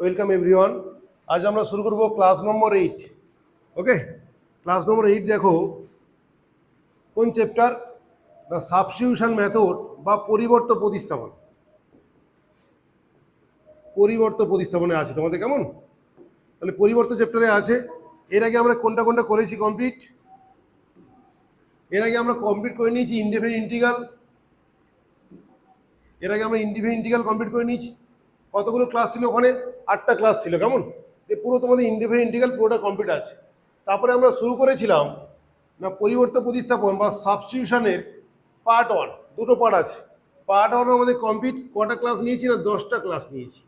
Welcome everyone. আজ আমরা শুরু করব ক্লাস নম্বর 8। ওকে, ক্লাস নম্বর 8 দেখো কোন চ্যাপ্টার না সাবস্টিটিউশন মেথড বা পরিবর্ত প্রতিস্থাপন। পরিবর্ত প্রতিস্থাপনে আছে তোমাদের কেমন? তাহলে পরিবর্ত চ্যাপ্টারে আছে। এর আগে আমরা কোনটা কোনটা করেছি কমপ্লিট? এর আগে আমরা কমপ্লিট করে নিয়েছি ইনডেফিনিট ইন্টিগ্রাল। এর আগে আমরা ইনডেফিনিট ইন্টিগ্রাল কমপ্লিট করে নিয়েছি। কতগুলো ক্লাস ছিল ওখানে? 8টা ক্লাস ছিল। কেমন? পুরো তোমাদের ইনডেফিনিট ইন্টিগ্রাল পুরোটা কমপ্লিট আছে। তারপরে আমরা শুরু করেছিলাম না পরিবর্ত প্রতিস্থাপন বা সাবস্টিটিউশনের পার্ট 1। দুটো পার্ট আছে। পার্ট 1 আমাদের কমপ্লিট। কটা ক্লাস নিয়েছি না 10টা ক্লাস নিয়েছি।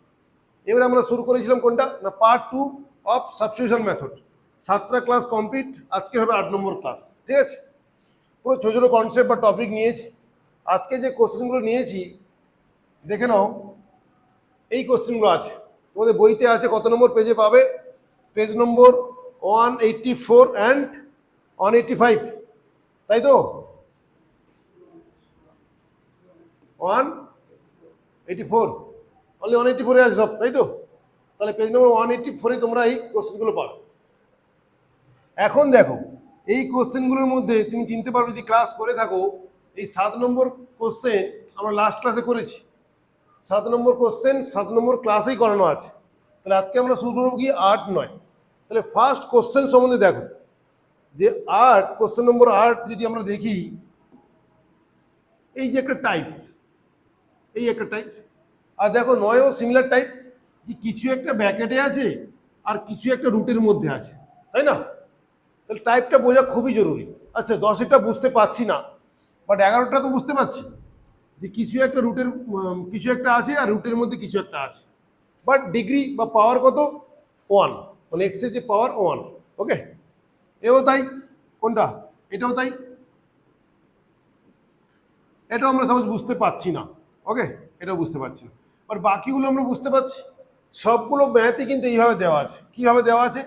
এবারে আমরা শুরু করেছিলাম কোনটা না পার্ট 2 অফ সাবস্টিটিউশন মেথড। 7টা ক্লাস কমপ্লিট। আজকে হবে 8 নম্বর ক্লাস। ঠিক আছে, পুরো ছোটো ছোটো কনসেপ্ট বা টপিক নিয়েছি। আজকে যে কোশ্চেনগুলো নিয়েছি দেখে নাও। এই কোশ্চেনগুলো আছে তোমাদের বইতে আছে। কত নম্বর পেজে পাবে? পেজ নম্বর 184 অ্যান্ড 185, তাই তো? 184, অনলি 184 আছে সব, তাই তো? তাহলে পেজ নম্বর 184 তোমরা এই কোশ্চেনগুলো পাবে। এখন দেখো এই কোশ্চেনগুলোর মধ্যে তুমি চিনতে পারবে যদি ক্লাস করে থাকো। এই 7 নম্বর কোশ্চেন আমরা লাস্ট ক্লাসে করেছি। 7 নম্বর কোশ্চেন 7 নম্বর ক্লাসেই করানো আছে। তাহলে আজকে আমরা শুরু করবো কি 8, 9। তাহলে ফার্স্ট কোশ্চেন সম্বন্ধে দেখো যে 8, কোশ্চেন নম্বর 8 যদি আমরা দেখি, এই যে একটা টাইপ, এই একটা টাইপ। আর দেখো 9ও সিমিলার টাইপ, যে কিছু একটা ব্র্যাকেটে আছে আর কিছু একটা রুটের মধ্যে আছে, তাই না? তাহলে টাইপটা বোঝা খুবই জরুরি। আচ্ছা 10এরটা বুঝতে পারছি না, বাট 11টা তো বুঝতে পারছি যে কিছু একটা রুটের কিছু একটা আছে আর রুটের মধ্যে কিছু একটা আছে। বাট ডিগ্রি বা পাওয়ার কত? 1, মানে এক্স এর যে পাওয়ার 1। ওকে, এও তাই। কোনটা? এটাও তাই। এটাও আমরা সাপোজ বুঝতে পারছি না। ওকে, এটাও বুঝতে পারছি না, বাট বাকিগুলো আমরা বুঝতে পারছি। সবগুলো ম্যাথই কিন্তু এইভাবে দেওয়া আছে। কীভাবে দেওয়া আছে?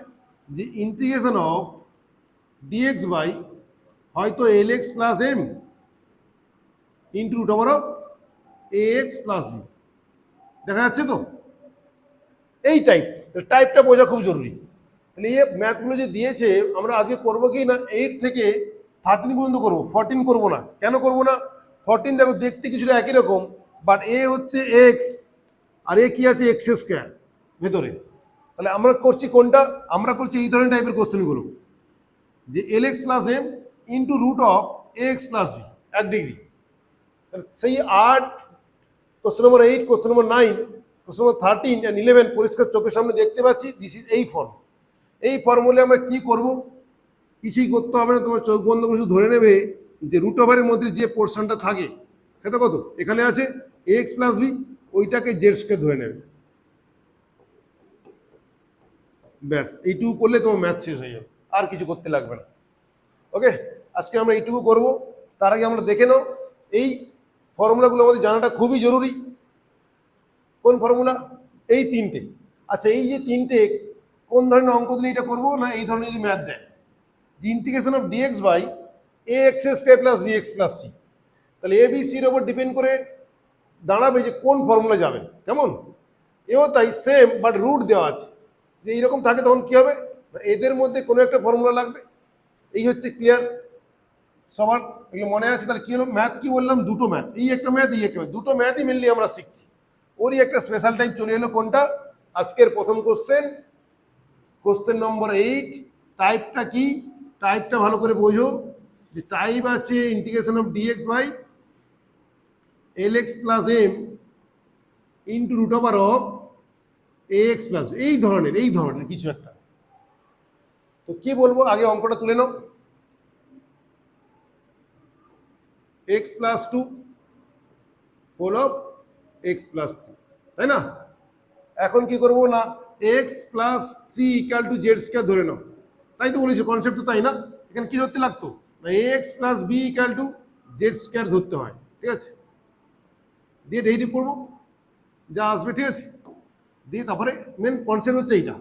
যে ইন্টিগ্রেশন অফ ডিএক্স বাই হয়তো L X plus M into root over of A X plus B. দেখা যাচ্ছে তো? এই টাইপটা বোঝা খুব জরুরি। তাহলে এই ম্যাথগুলো যে দিয়েছে আমরা আজকে করবো কি না 8 থেকে 13 পর্যন্ত করবো, 14 করবো না। কেন করবো না? 14 দেখো দেখতে কিছুটা একই রকম, বাট এ হচ্ছে এক্স আর এ কি আছে এক্স স্কোয়ার ভেতরে। তাহলে আমরা করছি কোনটা? আমরা করছি এই ধরনের টাইপের কোশ্চেনগুলো, যে L X plus M into root of A X plus B 1 degree. সেই 8, question number 8, question number 9, question number 13 and 11 পরিষ্কার চোখের সামনে দেখতে পাচ্ছি। দিস ইজ এই ফর্ম। এই ফর্মুলে আমরা কি করব? কিছুই করতে হবে না, তোমার চোখ বন্ধ করে শুধু ধরে নেবে যে রুট ওভারের মধ্যে যে পোর্শনটা থাকে সেটা কত? এখানে আছে এক্স প্লাস বি, ওইটাকে জেড স্কয়ার ধরে নেবে। ব্যাস এইটুকু করলে তোমার ম্যাথ শেষ হয়ে যাবে, আর কিছু করতে লাগবে না। ওকে, আজকে আমরা এইটুকু করব। তার আগে আমরা দেখে নাও এই ফর্মুলাগুলো আমাদের জানাটা খুবই জরুরি। কোন ফর্মুলা? এই 3টে। আচ্ছা এই যে 3টে কোন ধরনের অঙ্ক দিলে এটা করবো না এই ধরনের যদি ম্যাথ দেয়, the integration of dx by ax square plus bx plus c, তাহলে এ বি সির ওপর ডিপেন্ড করে দাঁড়াবে যে কোন ফর্মুলা যাবেন। কেমন? এও তাই সেম, বাট রুট দেওয়া আছে। যে এইরকম থাকে তখন কি হবে? এদের মধ্যে কোনো একটা ফর্মুলা লাগবে। এই হচ্ছে ক্লিয়ার সবার? এগুলো মনে আছে? তাহলে কি হলো? ম্যাথ কি বললাম? দুটো ম্যাথ, এই একটা ম্যাথ, এই একটা ম্যাথ, দুটো ম্যাথই মেনলি আমরা শিখছি। ওরই একটা স্পেশাল টাইপ চলে এলো। কোনটা? আজকের প্রথম কোশ্চেন, কোশ্চেন নম্বর 8। টাইপটা কি? টাইপটা ভালো করে বোঝো। যে টাইপ আছে integration of dx by L X plus M into root over of A X plus, এই ধরনের কিছু একটা। তো কি বলবো? আগে অঙ্কটা তুলে নাও। X plus 2 whole of X plus 3, তাই না? এখন কি করবো না X plus 3 equal to Z square ধরে নাও। তাই তো বলেছি, কনসেপ্ট তো তাই না? এখানে কি ধরতে লাগতো না X plus B equal to Z square ধরতে হয়। ঠিক আছে, দিয়ে ডেরিভেটিভ করবো যা আসবে। ঠিক আছে, দিয়ে তারপরে মেন কনসেপ্ট হচ্ছে এইটা।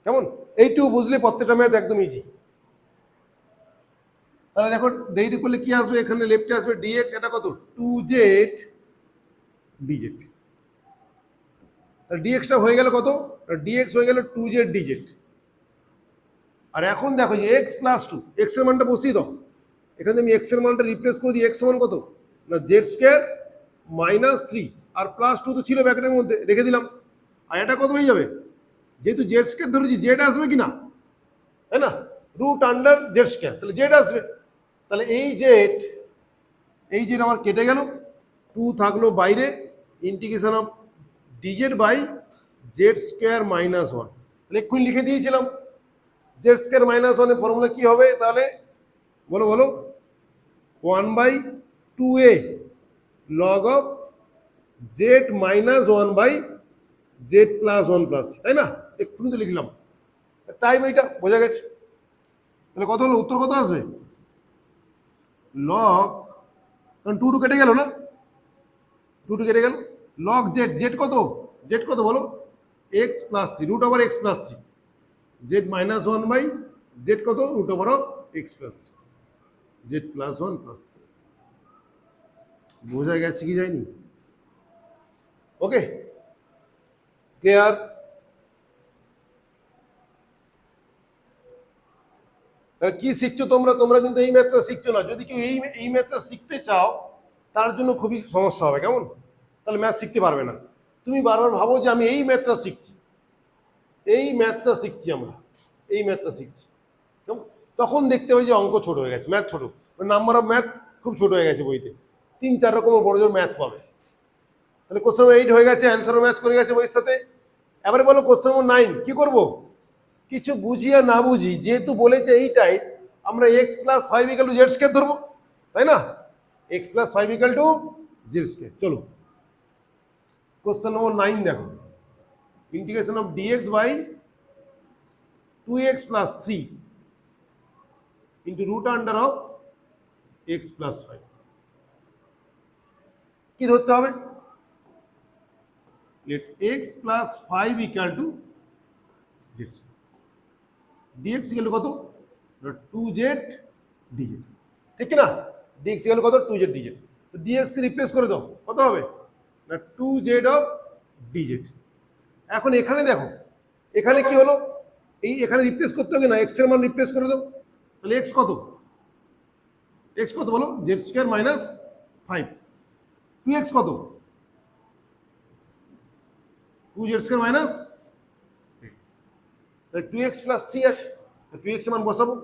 কেমন? এইটুকু বুঝলে প্রত্যেকটা ম্যাথ একদম ইজি। তাহলে দেখো ডেরিভেটিভ করলে কি আসবে? এখানে লেফটে আসবে ডিএক্স, এটা কত? 2z dz। তাহলে ডিএক্সটা হয়ে গেল কত? ডিএক্স হয়ে গেল 2z dz। আর এখন দেখো যে এক্স প্লাস টু, এক্স এর মানটা বসিয়ে দাও। এখানে আমি এক্স এর মানটা রিপ্লেস করে দিই, এক্স সমান কত না জেড স্কোয়ার মাইনাস 3 আর প্লাস 2 তো ছিল ব্র্যাকেটের মধ্যে, রেখে দিলাম। আর এটা কত হয়ে যাবে, যেহেতু জেড স্কোয়ার ধরেছি জেড আসবে কি না, তাই না, রুট আন্ডার জেড স্কোয়ার, তাহলে জেড আসবে। তাহলে এই জেড আমার কেটে গেল, 2 থাকলো বাইরে, integration of dz by Z square minus 1। তাহলে এক্ষুনি লিখে দিয়েছিলাম জেড স্কোয়ার মাইনাস 1 এর ফর্মুলা কি হবে তাহলে, বলো বলো, 1/2a log of Z minus 1/z plus 1 plus, তাই না, এক্ষুনি তো লিখলাম। টাইম এইটা বোঝা গেছে। তাহলে কত হলো, উত্তর কত আসবে, লগ, কারণ 2 কেটে গেল না, 2 কেটে গেল, লগ জেড, জেড কত বলো, X plus 3 root over X plus 3, Z minus 1/z কত root over of X plus Z plus 1 plus. বোঝা গেছে কি যায়নি? Okay, clear? তাহলে কি শিখছো তোমরা কিন্তু এই ম্যাথটা শিখছো না। যদি কেউ এই ম্যাথটা শিখতে চাও তার জন্য খুবই সমস্যা হবে, কেমন? তাহলে ম্যাথ শিখতে পারবে না। তুমি বারবার ভাবো যে আমি এই ম্যাথটা শিখছি, আমরা এই ম্যাথটা শিখছি, কেমন? তখন দেখতে হবে যে অঙ্ক ছোট হয়ে গেছে, ম্যাথ ছোট, নাম্বার অফ ম্যাথ খুব ছোট হয়ে গেছে বইতে, 3-4 রকমের বড় জোর ম্যাথ পাবে। তাহলে কোশ্চেন নম্বর 8 হয়ে গেছে, অ্যান্সারও ম্যাচ করে গেছে বইয়ের সাথে। এবারে বলো কোশ্চেন নম্বর 9 কি করব? কিছু বুঝি আর না বুঝি, যেহেতু বলেছে এইটাই, আমরা X plus 5 equal to Z square ধরবো, তাই না, X plus 5 equal to Z square. চলো কোশ্চেন নম্বর 9 দেখো, integration of dx by 2x plus 3 into root under of X plus 5। কি ধরতে হবে, let x plus 5 equal to z dx equal কত 2z dz, ঠিক না, dx equal কত 2z dz। তো dx কে রিপ্লেস করে দাও, কত হবে না 2z of dz। এখন এখানে দেখো, এখানে কি হলো, এখানে রিপ্লেস করতে হবে না, x এর মান রিপ্লেস করে দাও। তাহলে x কত বলো, z স্কয়ার মাইনাস 5, 2x কত 2z স্কয়ার মাইনাস, তাহলে 2x প্লাস 3 আছে, 2x এর মান বসাবো,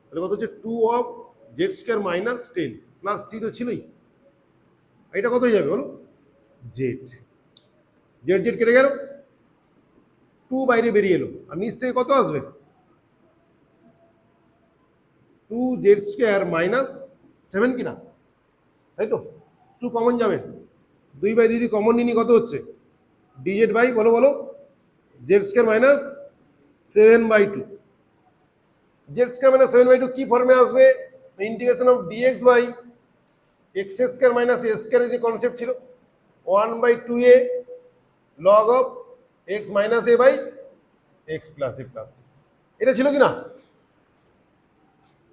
তাহলে কত হচ্ছে 2 of Z square minus 10 plus 3 তো ছিলই, এটা কত হয়ে যাবে বলো, জেড কেটে গেল, 2 বাইরে বেরিয়ে এলো, আর নিচ থেকে কত আসবে 2z স্কয়ার মাইনাস 7 কিনা, তাই তো, 2 কমন যাবে, 2/2 কমন নিনি, কত হচ্ছে dz বাই বলো Z square minus 7/2, Z square minus 7/2 কি ফর্মে আসবে, integration of dx by X square minus A square যে কনসেপ্ট ছিল, 1/2a log of X minus A by X plus A plus, এটা ছিল কি না,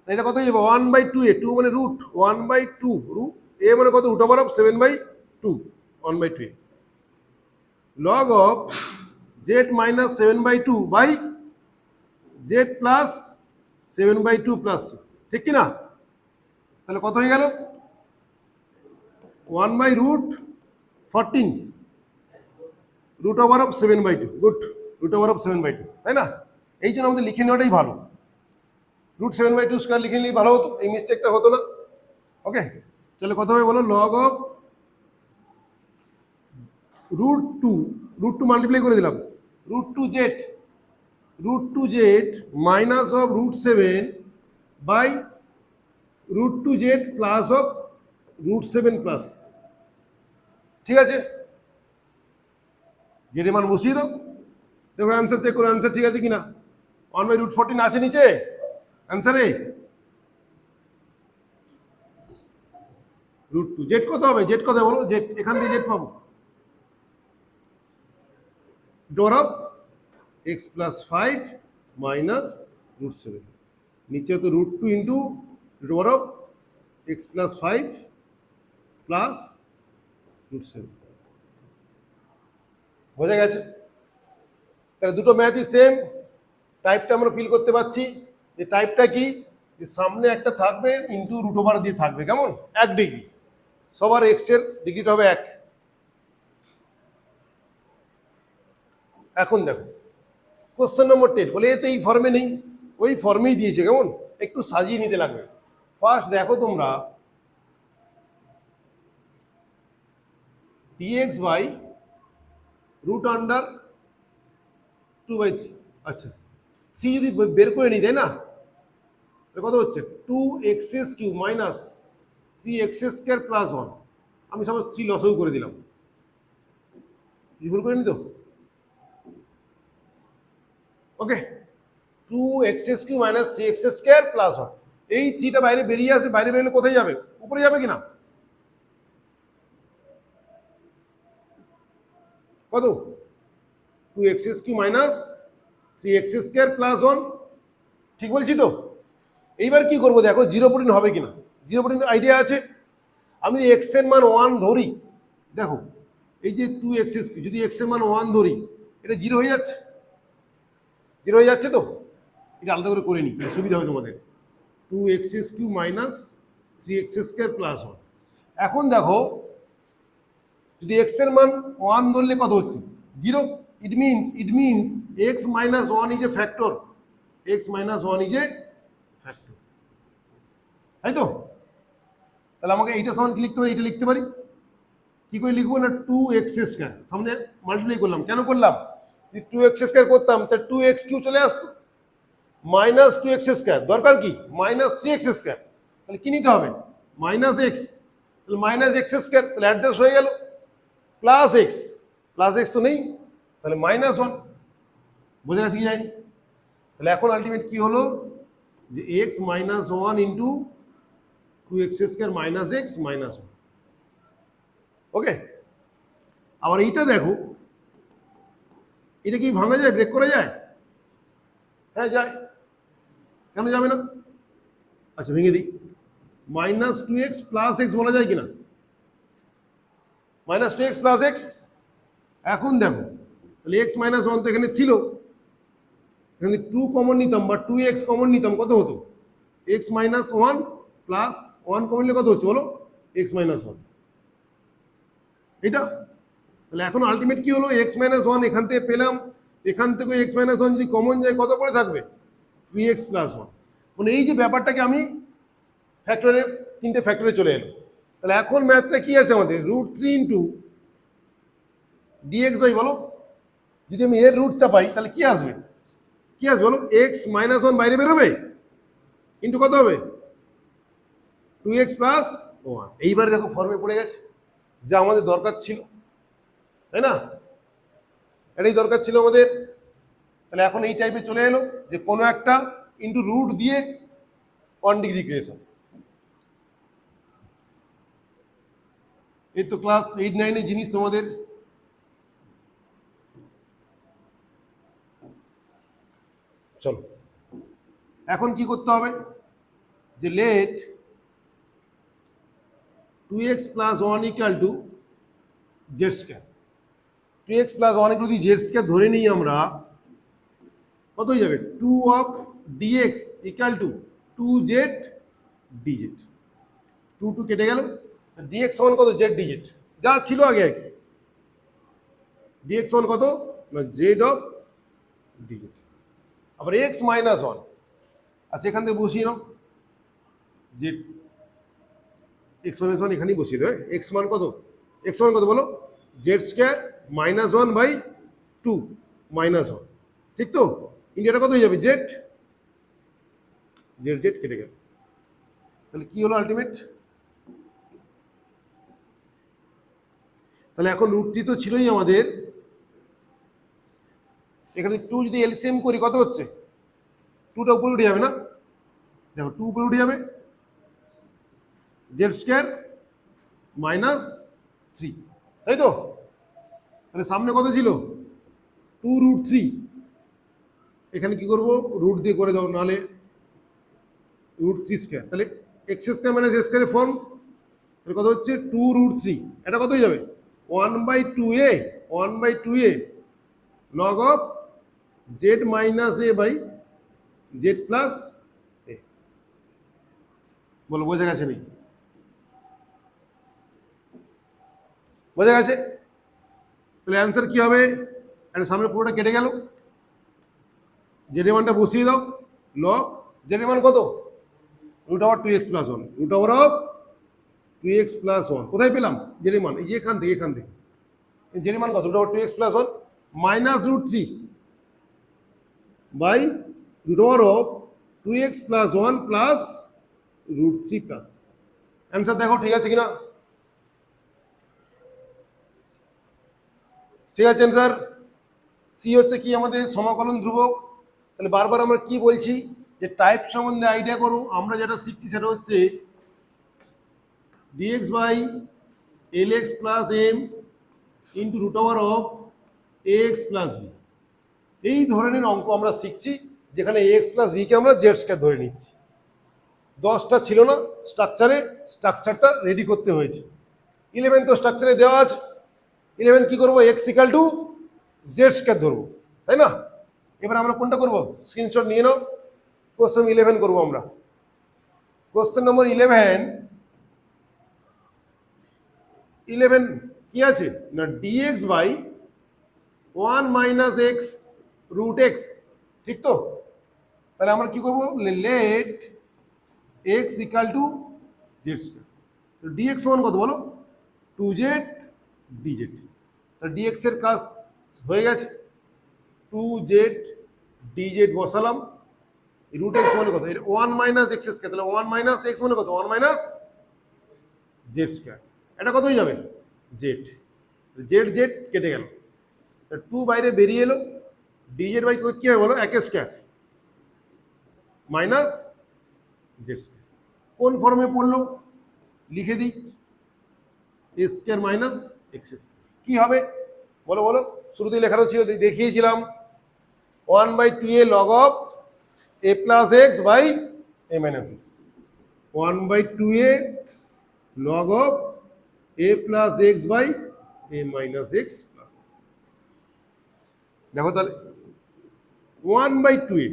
এটা কত যাবে 1/2a, 2 মানে রুট 1/2, রুট এ মানে কত root over of 7/2, 1/2a log of Z minus 7/2 by Z plus 7/2 plus, ঠিক কি না, তাহলে কত হয়ে গেল 1/√14 root over of 7/2, good, root over of 7/2, তাই না, এই জন্য আমাদের লিখে নেওয়াটাই ভালো, রুট 7/2 স্কয়ার লিখে নিলেই ভালো হতো, এই মিস্টেকটা হতো না। ওকে, তাহলে কত হবে বলো, লগ অফ √2 মাল্টিপ্লাই করে দিলাম, √2z minus of √7 by √2z plus of √7 plus, ঠিক আছে, জেড মান বসিয়ে দাও, দেখো অ্যান্সার চেক করো, অ্যান্সার ঠিক আছে কিনা, 1/√14 আছে নিচে অ্যান্সারে, √2 জেড কত হবে, বলো, জেড এখান থেকে জেড পাবো, door of X plus 5 minus √7, নিচে তো √2 into door of X plus 5 plus √7, বোঝা গেছে? তাহলে দুটো ম্যাথই সেম, টাইপটা আমরা ফিল করতে পারছি যে টাইপটা কি, যে সামনে একটা থাকবে ইন্টু রুট ওভার দিয়ে থাকবে, কেমন 1 ডিগ্রি, সবার এক্স এর ডিগ্রিটা হবে 1। এখন দেখো কোশ্চেন নম্বর 10 বলে এ তো এই ফর্মে নেই, ওই ফর্মেই দিয়েছে, কেমন একটু সাজিয়ে নিতে লাগবে। ফার্স্ট দেখো তোমরা dx বাই রুট আন্ডার 2/3, আচ্ছা 3 যদি বের করে নিই তাই না, কত হচ্ছে 2x³ মাইনাস 3x² প্লাস 1। আমি সাপোজ 3 লসও করে দিলাম, ভুল করে নি তো? ওকে, 2x³ মাইনাস 3x² প্লাস 1, এই 3টা বাইরে বেরিয়ে আসে, বাইরে বেরোলে কোথায় যাবে, উপরে যাবে কিনা, কত 2x³ মাইনাস 3x² প্লাস 1, ঠিক বলছি তো? এইবার কি করবো দেখো, জিরো পয়েন্ট হবে কিনা, জিরো পয়েন্ট আইডিয়া আছে। আমি এক্স এর মান 1 ধরি, দেখো এই যে 2x³ যদি এক্স এর মান 1 ধরি, এটা জিরো হয়ে যাচ্ছে, জিরো হয়ে যাচ্ছে তো? এটা আলাদা করে করে নিই, সুবিধা হবে তোমাদের। 2x³ minus 3x² plus 1। এখন দেখো যদি এক্স এর মান 1 ধরলে কত হচ্ছে, zero. It means x minus 1 is a factor, x minus 1 is a factor, তাই তো? তাহলে আমাকে এইটা সমান কি লিখতে পারি, এটা লিখতে পারি, কি করে লিখবো না 2x², সামনে মাল্টিপ্লাই করলাম, কেন করলাম, যদি 2x² করতাম তাহলে 2x³ চলে আসতো, মাইনাস 2x², দরকার কি মাইনাস 3x², তাহলে কি নিতে হবে মাইনাস এক্স, তাহলে মাইনাস x², তাহলে অ্যাডজাস্ট হয়ে গেল, প্লাস এক্স, প্লাস এক্স তো নেই, তাহলে মাইনাস 1, বোঝা গেছে কি যায়নি? তাহলে এখন আলটিমেট কি হলো যে x minus 1 into 2x² minus x minus 1। ওকে, আবার এইটা দেখো, এটা কি ভাঙা যায়, ব্রেক করা যায়? হ্যাঁ যায়, কেন যাবে না? আচ্ছা ভেঙে দিই, মাইনাস 2x প্লাস এক্স বলা যায় কিনা, মাইনাস 2x প্লাস এক্স। এখন দেখো তাহলে এক্স মাইনাস 1 তো এখানে ছিল, এখানে 2 কমন নিতাম বা 2x কমন নিতাম, কত হতো এক্স মাইনাস 1 প্লাস 1 কমন নিলে কত হচ্ছে বলো, এক্স মাইনাস 1, এটা। তাহলে এখন আলটিমেট কি হলো, এক্স মাইনাস 1 এখান থেকে পেলাম, এখান থেকে এক্স মাইনাস 1 যদি কমন যায় কত পড়ে থাকবে 3x প্লাস 1, মানে এই যে ব্যাপারটাকে আমি ফ্যাক্টরে, 3টে ফ্যাক্টরে চলে এলো। তাহলে এখন ম্যাথটা কি আছে আমাদের, √3 ইন্টু dx বাই, বলো যদি আমি এর রুট চাপাই তাহলে কি আসবে, কি আসবে বলো, এক্স মাইনাস 1 বাইরে বেরোবে, ইন্টু কত হবে 2x প্লাস 1। এইবার দেখো ফর্মে পড়ে গেছে, যা আমাদের দরকার ছিল, তাই না? এটাই দরকার ছিল আমাদের। তাহলে এখন এই টাইপে চলে এলো যে কোনো একটা ইন্টু রুট দিয়ে 1 ডিগ্রি ক্রিয়েশন। এই তো ক্লাস 8-9 জিনিস তোমাদের। চলো এখন কি করতে হবে, যে let 2x plus 1 equal to z², 2x plus 1 equal to z² ধরে নিই আমরা, কত হয়ে যাবে 2 of dx equal to 2z dz, 2 কেটে গেল, dx সমান কত z dz, যা ছিল আগে আর কি, dx সমান কত না z অফ dz। আবার x মাইনাস 1, আচ্ছা এখান থেকে বসিয়ে নাও, z x মাইনাস 1 এখানেই বসিয়ে দেবে, x মান কত, x মান কত বলো, z² মাইনাস 1 বাই 2 মাইনাস 1, ঠিক তো? ইন্ডিয়াটা কত হয়ে যাবে, z কেটে গেল, তাহলে কি হলো আলটিমেট, তাহলে এখন √3 তো ছিলই আমাদের, এখানে 2 যদি এলসিএম করি কত হচ্ছে, 2টা উপরে উঠে যাবে না, দেখো 2 উপরে উঠে যাবে, z² মাইনাস 3, তাই তো? তাহলে সামনে কত ছিল 2√3, এখানে কি করবো রুট দিয়ে করে দাও, নাহলে √3², তাহলে x² মাইনাস a² ফর্ম, তাহলে কত হচ্ছে 2√3, এটা কত হয়ে যাবে 1/2a 1/2a log of z minus a by z plus a। বলো বোঝা গেছে নাকি? বোঝা গেছে? তাহলে অ্যান্সার কি হবে? আর সামনে পুরোটা কেটে গেল, জেড মানটা বসিয়ে দাও, লগ জেড মান কত? √2x + 1, √2x + 1 কোথায় পেলাম জেড মান? এই যে এখান থেকে জেড মান কত? √2x + 1 minus √3 by √2x + 1 plus √3 plus. Answer দেখো ঠিক আছে কিনা? ঠিক আছে অ্যান্সার সি হচ্ছে কি আমাদের সমাকলন ধ্রুবক। তাহলে বারবার আমরা কি বলছি যে টাইপ সম্বন্ধে আইডিয়া করো। আমরা যেটা শিখছি সেটা হচ্ছে dx by lx plus m into √ax plus B. এই ধরনের অঙ্ক আমরা শিখছি যেখানে ax প্লাস বিকে আমরা জেড স্কয়ার ধরে নিচ্ছি। 10টা ছিল না স্ট্রাকচারটা রেডি করতে হয়েছে। 11 তো স্ট্রাকচারে দেওয়া আছে। 11 কি করবো? x equal to Z square ধরবো, তাই না? এবার আমরা কোনটা করবো? স্ক্রিনশট নিয়ে নাও। কোশ্চেন 11 করবো আমরা। কোশ্চেন নম্বর 11 কি আছে না? dx by 1 minus X root X, ঠিক তো? তাহলে আমরা কি করবো? Let X equal to Z square. তো ডিএক্স সমান কত বলো? 2z dz। তাহলে ডিএক্স এর কাজ হয়ে গেছে, 2z dz বসালাম। রুট এক্স মানে কত? 1 মাইনাস এক্স স্কয়ার। তাহলে 1 মাইনাস এক্স মানে কত? 1 মাইনাস জেড স্কয়ার। এটা কত হয়ে যাবে? জেড। জেড কেটে গেল, 2 বাইরে বেরিয়ে এলো। ডিজেড বাই কি হবে বলো? এক স্কয়ার মাইনাস জেড স্কয়ার। কোন ফর্মে পড়লো লিখে দিই, এ স্কয়ার মাইনাস এক্স স্কয়ার। কি হবে বলো বলো? শুরুতেই লেখানো ছিল, দেখিয়েছিলাম 1/2a log of a plus x by a minus x। 1/2a log of a plus x by a minus x plus। দেখো তাহলে 1/2a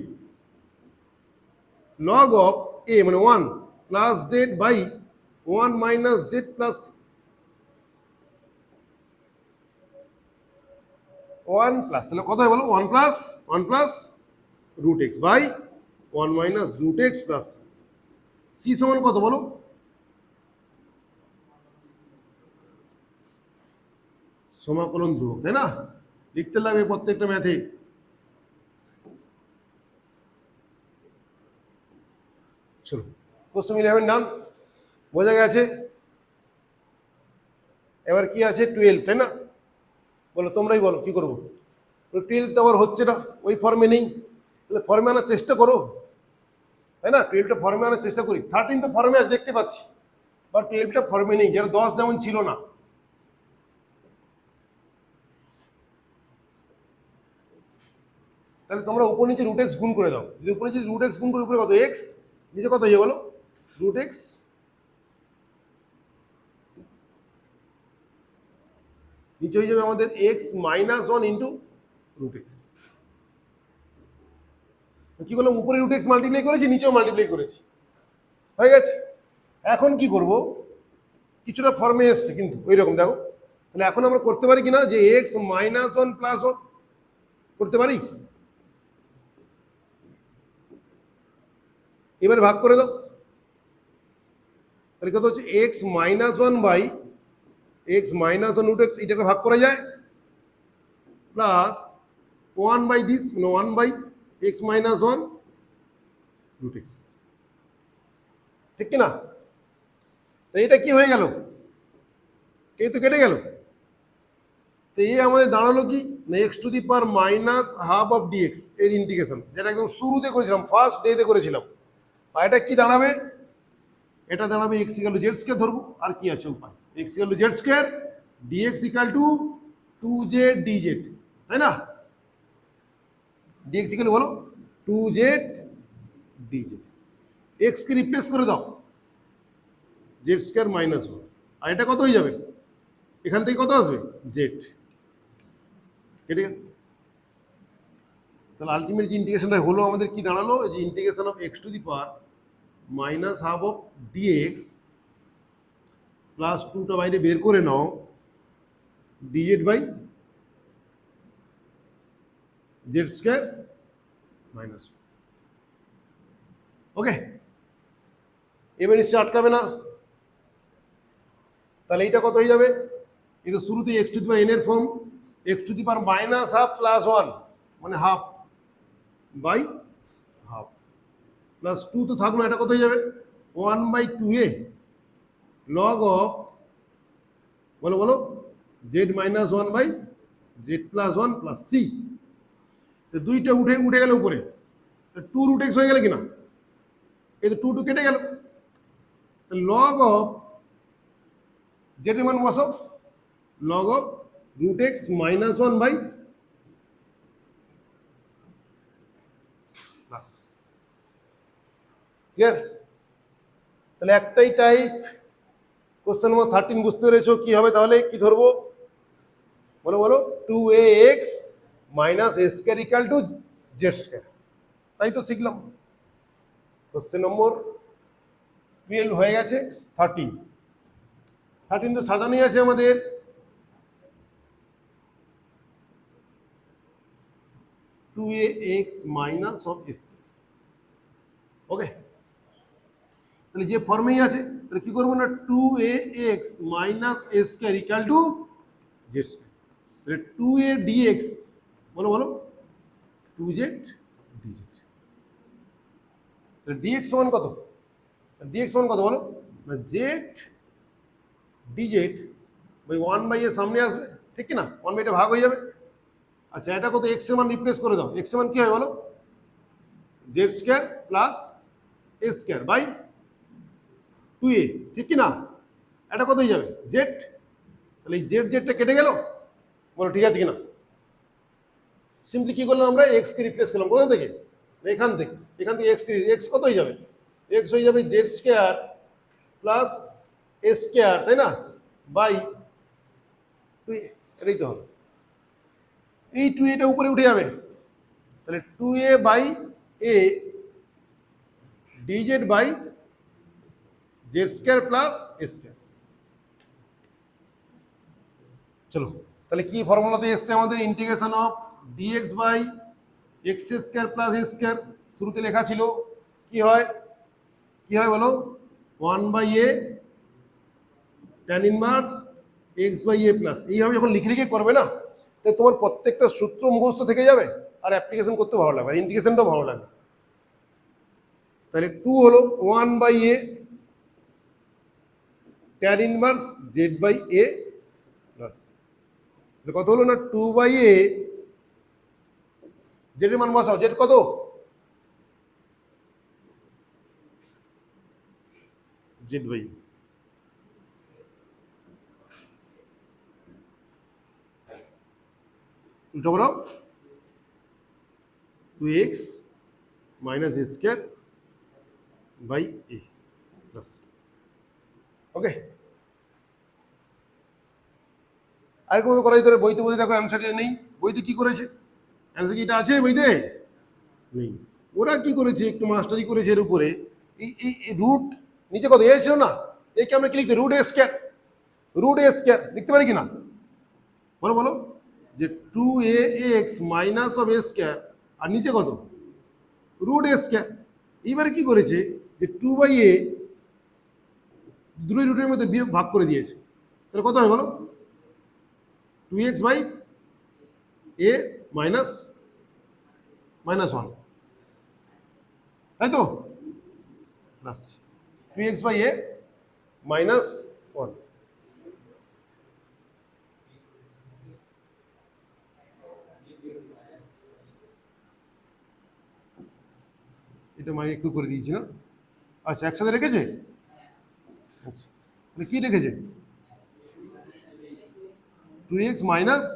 log of a মানে 1 plus z by 1 minus z plus 1 plus, তাহলে কত হয় বলো? 1 plus root X by 1 minus root X plus C সমান কত বলো? সমাকলন ধ্রুবক, তাই না? লিখতে লাগবে প্রত্যেকটা ম্যাথে। চলো কোশ্চেন 11 ডান, বোঝা গেছে। এবার কি আছে? 12, তাই না? বলো তোমরাই বলো কি করবো? 12 তো আবার হচ্ছে না, ওই ফর্মে নেই। তাহলে ফর্মে আনার চেষ্টা করো, তাই না? 12টা ফর্মে আনার চেষ্টা করি। 13 তো ফর্মে আছে দেখতে পাচ্ছি, বাট 12টা ফর্মে নেই, যেন 10 যেমন ছিল না। তাহলে তোমরা উপর নিচে রুট এক্স গুণ করে দাও। যদি উপর নিচে রুট এক্স গুণ করে উপরে কত? এক্স, নিচে কত হয়ে বলো? Root X. নিচে হয়ে যাবে আমাদের X minus 1 into root X. কি করলাম? উপরে রুট এক্স মাল্টিপ্লাই করেছি, নিচেও মাল্টিপ্লাই করেছি, হয়ে গেছে। এখন কি করব? কিছুটা ফর্মে এসছে কিন্তু ওই রকম দেখো। তাহলে এখন আমরা করতে পারি কিনা যে এক্স মাইনাস 1 প্লাস 1 করতে পারি? এবারে ভাগ করে দাও। তাহলে কত হচ্ছে? X minus 1 by X minus 1 root X, এটাকে ভাগ করা যায়, প্লাস 1 বাই দিস মানে 1 by X minus 1 root X, ঠিক কিনা? তো এটা কি হয়ে গেল? এই তো কেটে গেল। তো এই আমাদের দাঁড়ালো কি না? X to the power minus half of dx এর ইন্টিগ্রেশন, যেটা একদম শুরুতে করেছিলাম, ফার্স্ট ডেতে করেছিলাম। আর এটা কি দাঁড়াবে? এটা দাঁড়াবে X equal to Z square ধরবো, আর কি আছে উপায়? X equal to Z square dx equal to 2z dz, তাই না? ডিএক্স ইকাল বলো 2z dz। এক্স কে রিপ্লেস করে দাও, জেড স্কয়ার মাইনাস 1। আর এটা কত হয়ে যাবে? এখান থেকে কত আসবে? জেড। কেটে গেল। তাহলে আলটিমেট যে ইন্টিগ্রেশনটা হলো আমাদের কি দাঁড়ালো, যে integration of X to the power minus half of DX plus টুটা বাইরে বের করে নাও DZ by Z square minus. Okay, এবার নিশ্চয় আটকাবে না। তাহলে এইটা কত হয়ে যাবে, এই তো শুরুতে X to the power N এর form, X to the power minus half plus one মানে half by half plus two তো থাকলো, এটা কত হয়ে যাবে one by two A log of বলো বলো Z minus one by Z plus one plus C. দুইটা উঠে উঠে গেল উপরে, টু রুট এক্স হয়ে গেল কিনা, এই তো টু টু কেটে গেল, লগ অফ জেড এর মান বসাও log of root X minus one by plus. Clear? তাহলে একটাই টাইপ। কোশ্চেন নম্বর 13 বুঝতে পেরেছো কি হবে, তাহলে কি ধরবো বলো বলো, two A x minus A square equal to Z square, তাই তো শিখলাম। কোশ্চেন নম্বর 12 হয়ে গেছে, 13 তো সাজানোই আছে আমাদের। Two A x minus of S, okay, তাহলে যে ফর্মেই আছে তাহলে কি করবো না, two A x minus A square equal to Z square, তাহলে টু এ ডিএক্স বলো বলো টু জেড ডিজেড, তাহলে ডিএক্স সমান কত, ডিএক্স সমান কত বলো না Z DZ by one by এর সামনে আসবে, ঠিক কি না, ওয়ান বাই এটা ভাগ হয়ে যাবে। আচ্ছা এটা কত, এক্স এর মান রিপ্লেস করে দাও, এক্স এর মান কি হয় বলো, Z square plus A square by two A, ঠিক কি না, এটা কত হয়ে যাবে জেড, তাহলে এই জেড জেডটা কেটে গেল, বলো ঠিক আছে কিনা। সিম্পলি কি করলাম আমরা, এক্স কে রিপ্লেস করলাম কোথা থেকে, এখান থেকে, এখান থেকে এক্স এক্স কত হয়ে যাবে, এক্স হয়ে যাবে জেড স্কোয়ার প্লাস এ স্কোয়ার, তাই না, বাই টু এ, এটাই তো হলো। এই টু এটা উপরে উঠে যাবে, তাহলে two a by a dz by Z square plus A square. চলো তাহলে কি ফর্মুলাতে এসছে আমাদের, integration of dx by x square plus A square, শুরুতে লেখা ছিল কি হয়, কি হয় বলো, one by a tan inverse x by A plus, এইভাবে যখন লিখে লিখে করবে না, তাহলে তোমার প্রত্যেকটা সূত্র মুখস্থ থেকে যাবে আর অ্যাপ্লিকেশন করতে ভালো লাগবে, আর ইন্টিগ্রেশনটাও ভালো লাগবে। তাহলে টু হলো one by a tan inverse z by A plus, কত হলো না টু বাই এ, জেডের মান বসাও, জেড কত, জেড বাই উল্টো করো, two x minus A square by A plus, okay. আর কোনো করা যেতে পারে, বইতে বইতে দেখো অ্যান্সারটা নেই, বইতে কি করেছে, অ্যান্সার কি এটা আছে বইতে নেই, ওরা কি করেছে একটু মাস্টারি করেছে এর উপরে, এই রুট নিচে কত এ ছিল না, একে আমরা কি লিখতে, root A square, root A square লিখতে পারি কিনা বলো বলো, যে two A x minus of A square আর নিচে কত রুট এ স্কোয়ার। এইবারে কি করেছে যে টু বাই এ দুই রুটের মধ্যে ভাগ করে দিয়েছে, তাহলে কত হয় বলো, two x by a minus minus one, তাই তো, plus two x by a minus one. এটা মাই একটু করে দিয়েছি না, আচ্ছা একসাথে রেখেছে, আচ্ছা কি রেখেছে, টু এক্স মাইনাস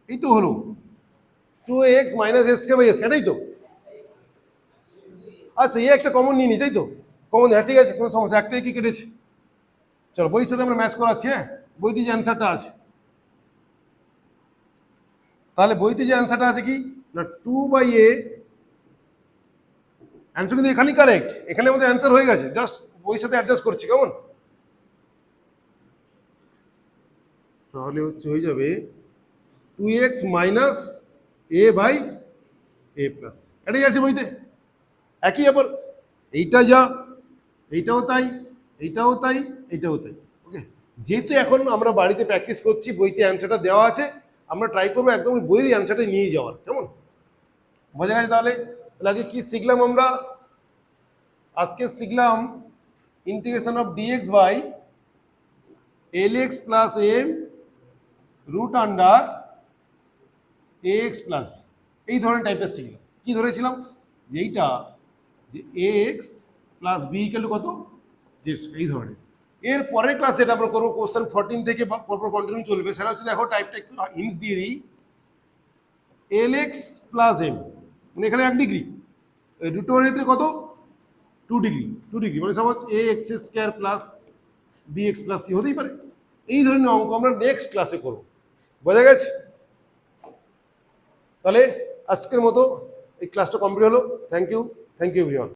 এই তো হলো two x minus s k by s, এটাই তো, আচ্ছা এ একটা কমন নিয়ে নি, তাই তো? কমন, হ্যাঁ ঠিক আছে, কোনো সমস্যা, একটাই কি কেটেছে। চলো বইয়ের সাথে আমরা ম্যাচ করাচ্ছি, হ্যাঁ বইতে যে অ্যান্সারটা আছে, তাহলে বইতে যে অ্যান্সারটা আছে কি না 2/a, অ্যান্সার কিন্তু এখানেই কারেক্ট, এখানে আমাদের অ্যান্সার হয়ে গেছে, জাস্ট বইয়ের সাথে অ্যাডজাস্ট করছি, কেমন? তাহলে হচ্ছে হয়ে যাবে 2x মাইনাস a/a+, এটাই আছে বইতে, একই ব্যাপার, এইটা যা, এইটাও তাই, এইটাও তাই, এইটাও তাই। ওকে, যেহেতু এখন আমরা বাড়িতে প্র্যাকটিস করছি, বইতে অ্যান্সারটা দেওয়া আছে, আমরা ট্রাই করবো একদম ওই বইয়ের অ্যান্সারটা নিয়ে যাওয়ার, কেমন? বোঝা গেছে তাহলে? তাহলে আজকে কি শিখলাম আমরা? আজকে শিখলাম integration of dx by lx plus m root under ax plus b, এই ধরনের টাইপের শিখলাম। কি ধরেছিলাম? যে এইটা যে ax প্লাস b ইকুয়াল কত, z স্কয়ার, এই ধরনের। এর পরের ক্লাসে এটা আমরা করবো কোশ্চেন 14 থেকে পরপর কন্টিনিউ চলবে, সেটা হচ্ছে দেখো টাইপটা একটু হিন্টস দিয়ে দিই, lx প্লাস m মানে এখানে 1 ডিগ্রি, রুট ওভার এতে কত 2 ডিগ্রি, 2 ডিগ্রি মানে suppose ax square plus bx plus c হতেই পারে। এই ধরনের অঙ্ক আমরা নেক্সট ক্লাসে করব, বোঝা গেছে? তাহলে আজকের মতো এই ক্লাসটা কমপ্লিট হলো। Thank you everyone.